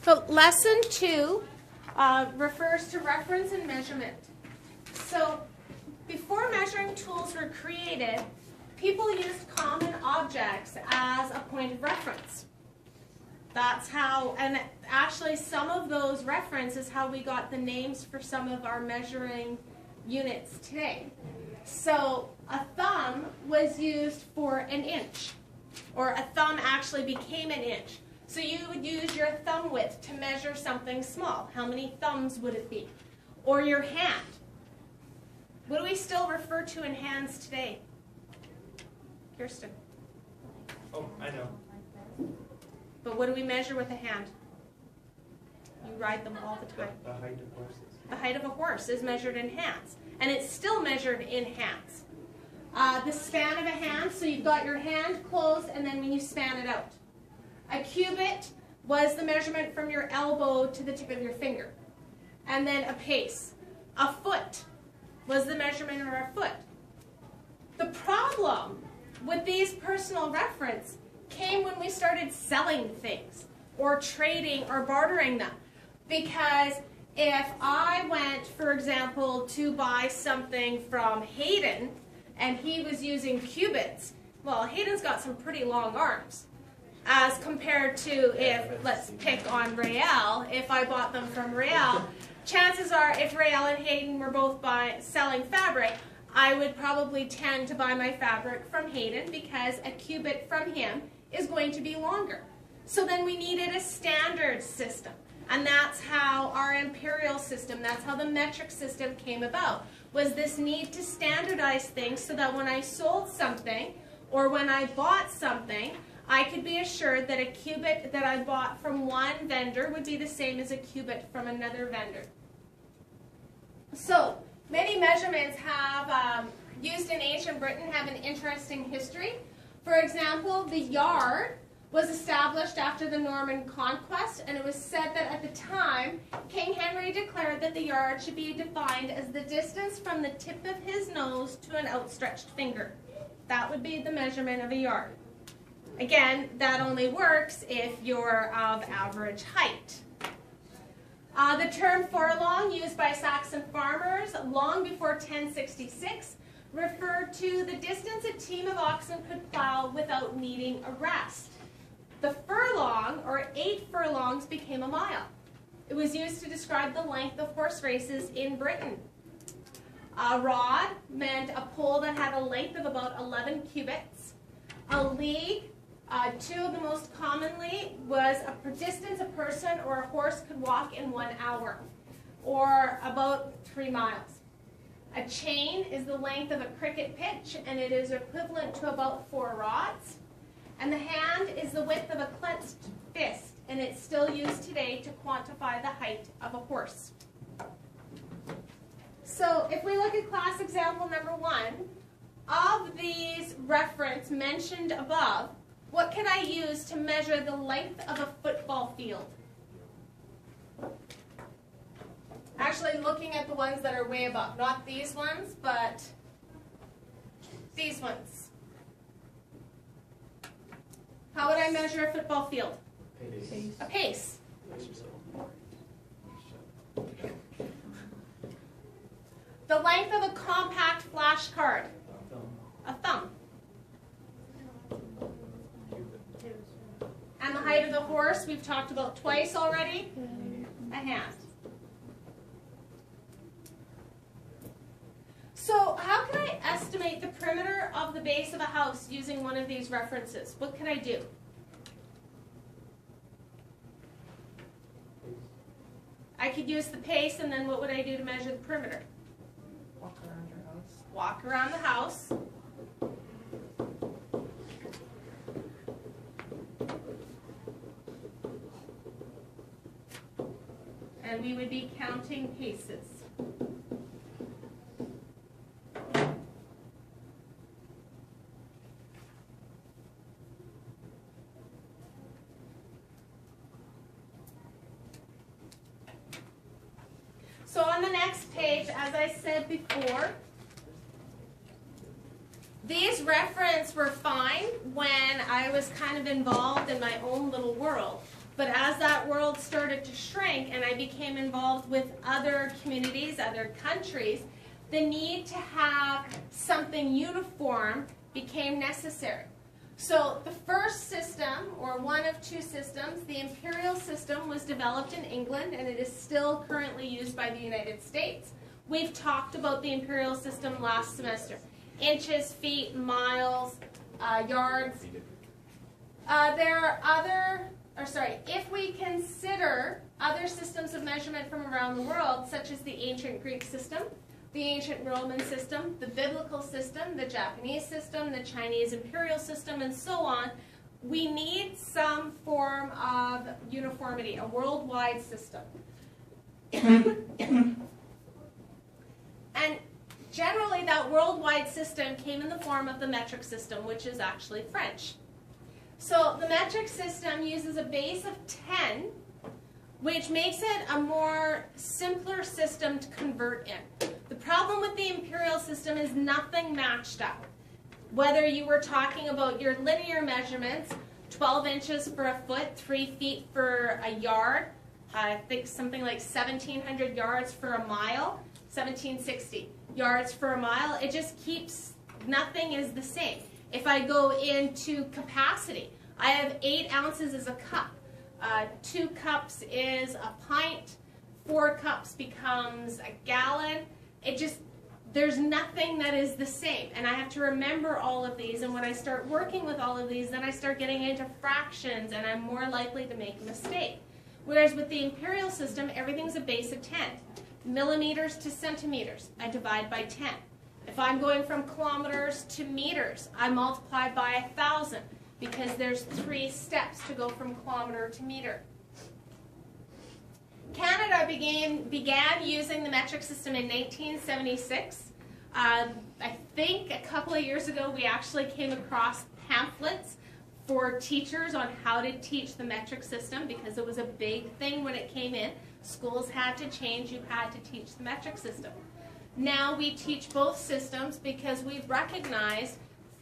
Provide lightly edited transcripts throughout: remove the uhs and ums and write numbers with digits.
So lesson 2 refers to reference and measurement. So before measuring tools were created, people used common objects as a point of reference. That's how, and actually some of those references how we got the names for some of our measuring units today. So a thumb was used for an inch, or a thumb actually became an inch. So you would use your thumb width to measure something small. How many thumbs would it be? Or your hand. What do we still refer to in hands today? Kirsten. Oh, I know. But what do we measure with a hand? You ride them all the time. The height of horses. The height of a horse is measured in hands. And it's still measured in hands. The span of a hand, so you've got your hand closed and then when you span it out. A cubit was the measurement from your elbow to the tip of your finger. And then a pace. A foot was the measurement of our foot. The problem with these personal reference came when we started selling things or trading or bartering them. Because if I went, for example, to buy something from Hayden and he was using cubits, well, Hayden's got some pretty long arms. As compared to if, let's pick on Rael, if I bought them from Rael, chances are if Rael and Hayden were both selling fabric, I would probably tend to buy my fabric from Hayden because a cubit from him is going to be longer. So then we needed a standard system. And that's how our imperial system, that's how the metric system came about, was this need to standardize things so that when I sold something or when I bought something, I could be assured that a cubit that I bought from one vendor would be the same as a cubit from another vendor. So, many measurements have, used in ancient Britain have an interesting history. For example, the yard was established after the Norman conquest, and it was said that at the time, King Henry declared that the yard should be defined as the distance from the tip of his nose to an outstretched finger. That would be the measurement of a yard. Again, that only works if you're of average height. The term furlong, used by Saxon farmers long before 1066, referred to the distance a team of oxen could plow without needing a rest. The furlong, or 8 furlongs, became a mile. It was used to describe the length of horse races in Britain. A rod meant a pole that had a length of about 11 cubits. A league, two of the most commonly, was a distance a person or a horse could walk in 1 hour, or about 3 miles. A chain is the length of a cricket pitch, and it is equivalent to about 4 rods. And the hand is the width of a clenched fist, and it's still used today to quantify the height of a horse. So if we look at class example number 1, of these reference mentioned above, what can I use to measure the length of a football field? Actually, looking at the ones that are way above. Not these ones, but these ones. How would I measure a football field? Pace. A pace. The length of a compact flashcard. A thumb. And the height of the horse, we've talked about twice already. A hand. So how can I estimate the perimeter of the base of a house using one of these references? What can I do? I could use the pace, and then what would I do to measure the perimeter? Walk around your house. Walk around the house. And we would be counting paces. So on the next page, as I said before, these references were fine when I was kind of involved in my own little world. But as that world started started to shrink and I became involved with other communities, other countries, the need to have something uniform became necessary. So the first system, or one of two systems, the imperial system, was developed in England and it is still currently used by the United States. We've talked about the imperial system last semester. Inches, feet, miles, yards. There are other, if we consider other systems of measurement from around the world, such as the ancient Greek system, the ancient Roman system, the biblical system, the Japanese system, the Chinese imperial system, and so on, we need some form of uniformity, a worldwide system. And generally that worldwide system came in the form of the metric system, which is actually French. So the metric system uses a base of 10, which makes it a more simpler system to convert in. The problem with the imperial system is nothing matched up. Whether you were talking about your linear measurements, 12 inches for a foot, 3 feet for a yard, I think something like 1,700 yards for a mile, 1,760 yards for a mile, it just keeps, nothing is the same. If I go into capacity, I have 8 ounces as a cup. 2 cups is a pint, 4 cups becomes a gallon. It just, there's nothing that is the same. And I have to remember all of these. And when I start working with all of these, then I start getting into fractions and I'm more likely to make a mistake. Whereas with the imperial system, everything's a base of 10. Millimeters to centimeters, I divide by 10. If I'm going from kilometers to meters, I multiply by 1,000 because there's 3 steps to go from kilometer to meter. Canada began using the metric system in 1976. I think a couple of years ago we actually came across pamphlets for teachers on how to teach the metric system because it was a big thing when it came in. Schools had to change, you had to teach the metric system. Now we teach both systems because we've recognized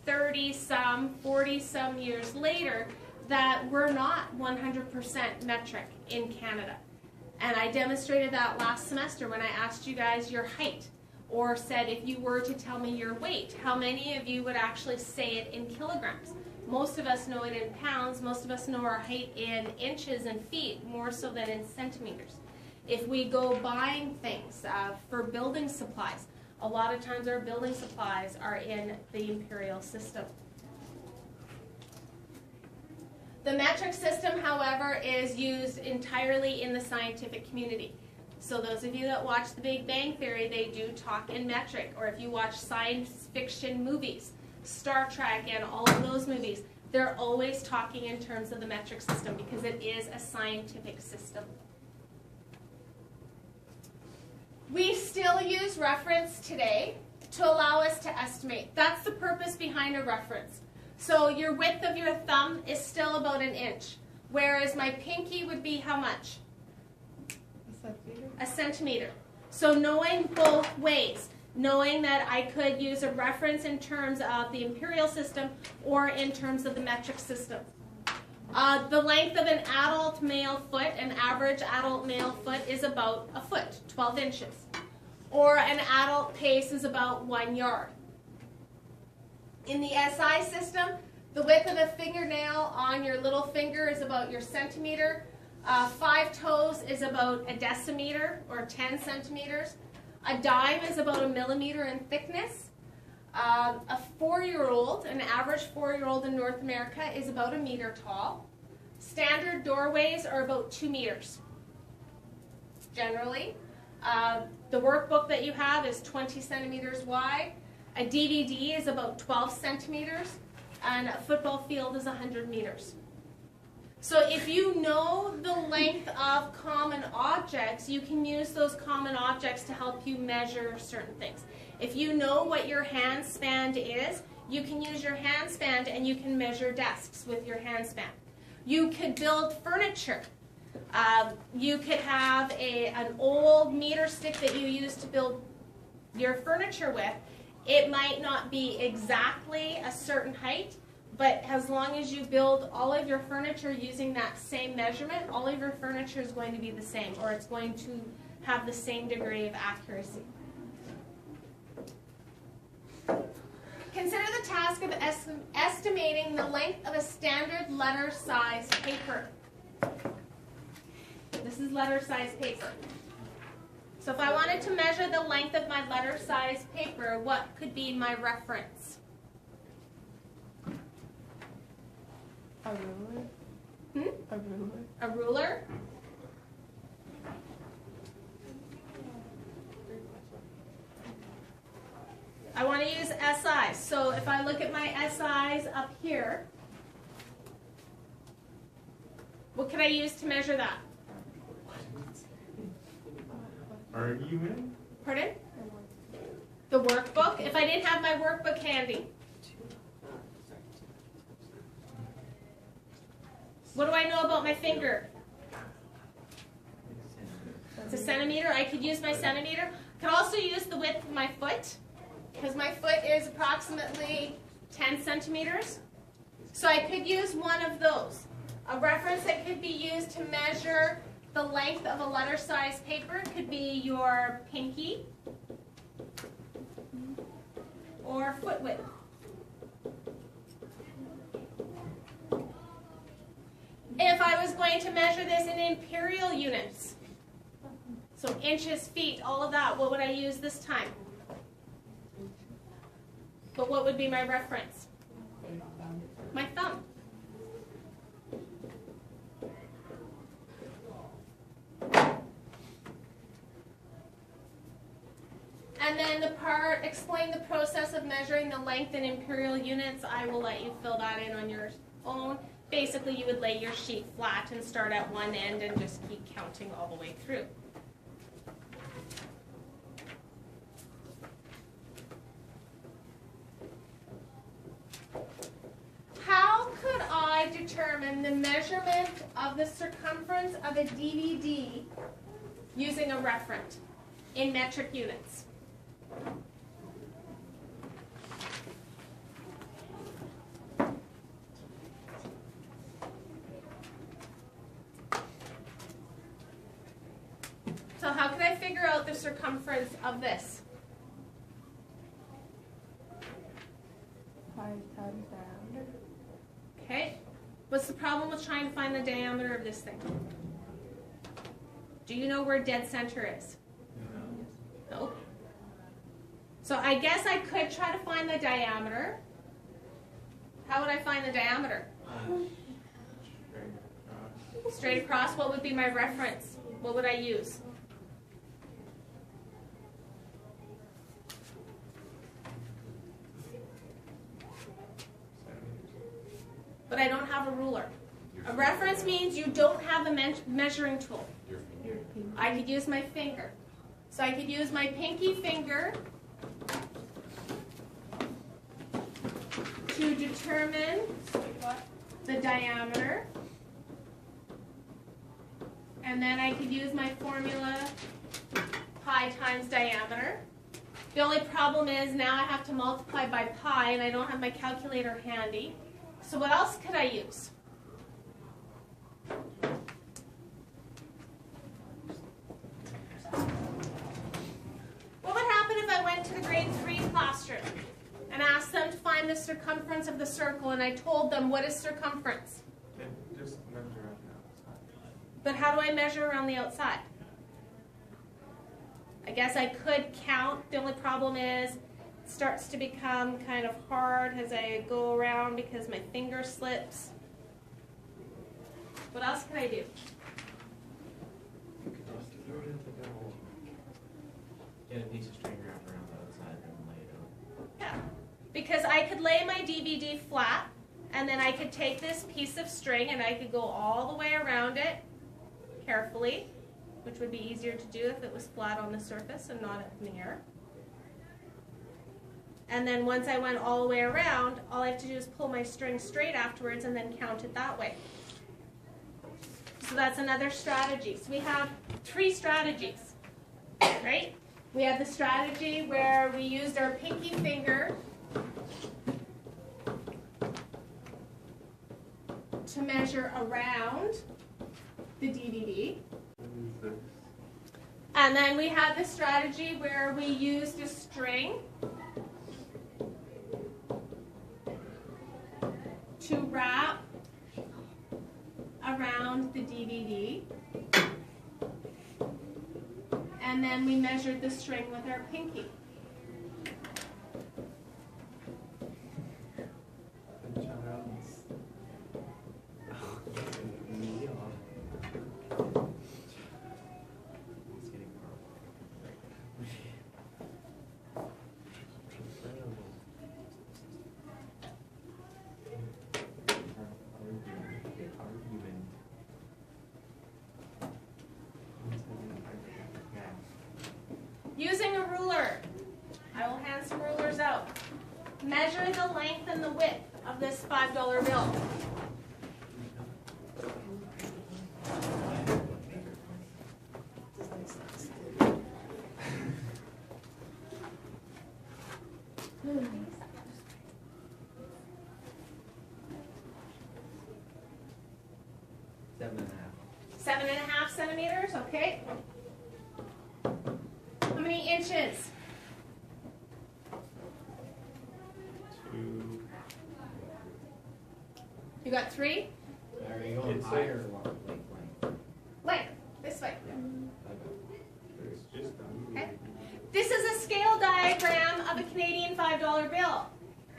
30-some, 40-some years later that we're not 100% metric in Canada. And I demonstrated that last semester when I asked you guys your height, or said if you were to tell me your weight, how many of you would actually say it in kilograms? Most of us know it in pounds, most of us know our height in inches and feet, more so than in centimeters. If we go buying things for building supplies, a lot of times our building supplies are in the imperial system. The metric system, however, is used entirely in the scientific community. So those of you that watch The Big Bang Theory, they do talk in metric. Or if you watch science fiction movies, Star Trek and all of those movies, they're always talking in terms of the metric system because it is a scientific system. We still use reference today to allow us to estimate. That's the purpose behind a reference. So your width of your thumb is still about 1 inch, whereas my pinky would be how much? A centimeter. A centimeter. So knowing both ways, knowing that I could use a reference in terms of the imperial system or in terms of the metric system. The length of an adult male foot, an average adult male foot, is about a foot, 12 inches. Or an adult pace is about 1 yard. In the SI system, the width of a fingernail on your little finger is about your centimeter. 5 toes is about a decimeter, or 10 centimeters. A dime is about 1 millimeter in thickness. A 4-year-old, an average 4-year-old in North America, is about 1 meter tall. Standard doorways are about 2 meters, generally. The workbook that you have is 20 centimeters wide. A DVD is about 12 centimeters, and a football field is 100 meters. So if you know the length of common objects, you can use those common objects to help you measure certain things. If you know what your hand span is, you can use your hand span and you can measure desks with your hand span. You could build furniture. You could have an old meter stick that you use to build your furniture with. It might not be exactly a certain height, But as long as you build all of your furniture using that same measurement, all of your furniture is going to be the same, or it's going to have the same degree of accuracy. Consider the task of estimating the length of a standard letter size paper. This is letter size paper. So if I wanted to measure the length of my letter size paper, what could be my reference? A ruler. Hmm? A ruler. A ruler? I want to use SIs. So if I look at my SIs up here, what can I use to measure that? Are you in? Pardon? The workbook? If I didn't have my workbook handy. What do I know about my finger? It's a centimeter. I could use my centimeter. I could also use the width of my foot, because my foot is approximately 10 centimeters. So I could use one of those. A reference that could be used to measure the length of a letter size paper could be your pinky or foot width. If I was going to measure this in imperial units, so inches, feet, all of that, what would I use this time? But what would be my reference? My thumb. And then the part, explain the process of measuring the length in imperial units, I will let you fill that in on your own. Basically, you would lay your sheet flat and start at one end and just keep counting all the way through. How could I determine the measurement of the circumference of a DVD using a referent in metric units? So how can I figure out the circumference of this? 5 times diameter. Okay. What's the problem with trying to find the diameter of this thing? Do you know where dead center is? No. So I guess I could try to find the diameter. How would I find the diameter? Straight across. What would be my reference? What would I use? But I don't have a ruler. A reference means you don't have a measuring tool. I could use my finger. So I could use my pinky finger to determine the diameter. And then I could use my formula pi times diameter. The only problem is now I have to multiply by pi and I don't have my calculator handy. So what else could I use? What would happen if I went to the grade 3 classroom and asked them to find the circumference of the circle and I told them what is circumference? Just measure around the outside. But how do I measure around the outside? I guess I could count. The only problem is it starts to become kind of hard as I go around because my finger slips. What else can I do? Get a piece of string wrapped around the outside and lay it out. Yeah, because I could lay my DVD flat and then I could take this piece of string and I could go all the way around it carefully, which would be easier to do if it was flat on the surface and not up in the air. And then once I went all the way around, all I have to do is pull my string straight afterwards and then count it that way. So that's another strategy. So we have 3 strategies, right? We have the strategy where we used our pinky finger measure around the DVD. What is this? And then we had the strategy where we used a string to wrap around the DVD. And then we measured the string with our pinky. The child's. It's getting Using a ruler, I will hand some rulers out. Measure the length and the width of this $5 bill. Seven and a half. 7.5 centimeters, okay. How many inches? 2. You got 3? Are you going It's higher or lower? Length. Length, this way. It's just Okay. This is a scale diagram of a Canadian $5 bill.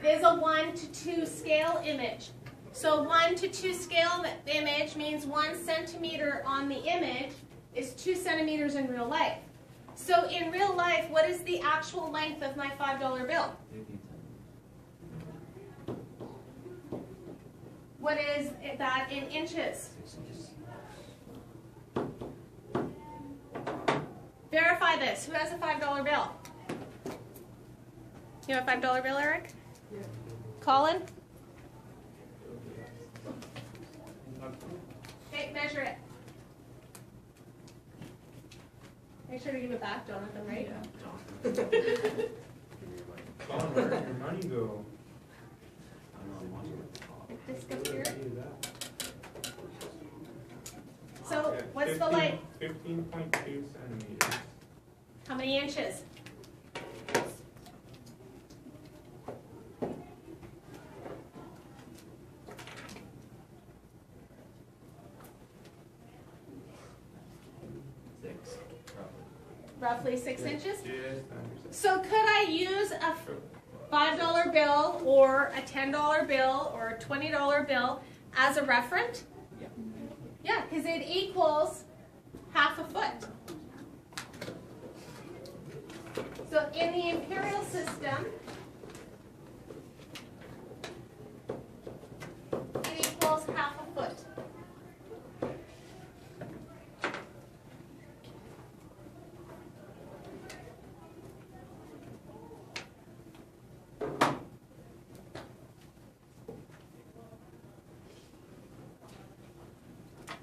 It is a 1:2 scale image. So 1:2 scale image means 1 centimeter on the image is 2 centimeters in real life. So in real life, what is the actual length of my $5 bill? 15 What is that in inches? Verify this. Who has a $5 bill? You have a $5 bill, Eric? Yeah. Colin? Okay, measure it. Make sure to give it back, Jonathan, right? Colin, where did your money go? This goes here. Do that. So, Yeah, what's the 15 length? 15.2 centimeters. How many inches? Six, Roughly 6 inches? Just under 6. So could I use a $5 bill or a $10 bill or a $20 bill as a referent? Yeah. Yeah, because it equals half a foot. So in the imperial system, it equals half a foot.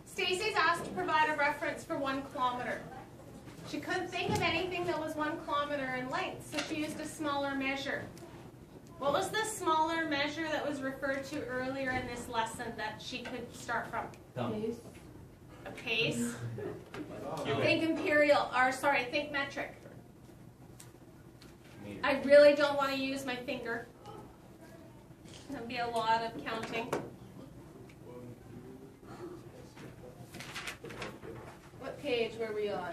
Stacy's asked to provide a reference for 1 kilometer. She couldn't think of anything that was 1 kilometer in length, so she used a smaller measure. What was the smaller measure that was referred to earlier in this lesson that she could start from? Pace. A pace? Cubic. Think imperial, or sorry, think metric. Meter. I really don't want to use my finger. There'll be a lot of counting. What page were we on?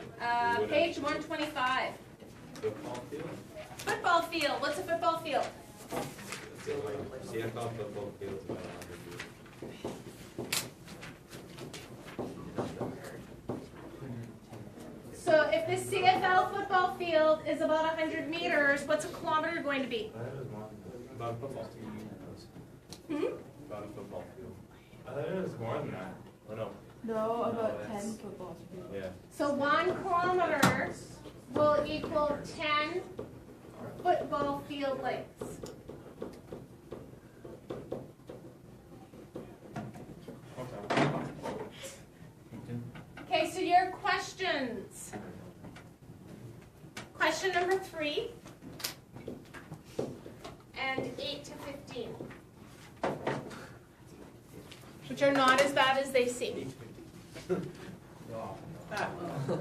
Page 125. Football field? Football field. What's a football field? CFL football field's about 100 meters. So if the CFL football field is about 100 meters, what's a kilometer going to be? I thought it was more than that. About a football field. Hmm? About a football field. I thought it was more than that. Oh no, No, about it's- 10 football fields. yeah. So 1 kilometer will equal 10 football field lengths. Okay. Okay, so your questions. Question number 3 and 8 to 15. which are not as bad as they seem. Go off.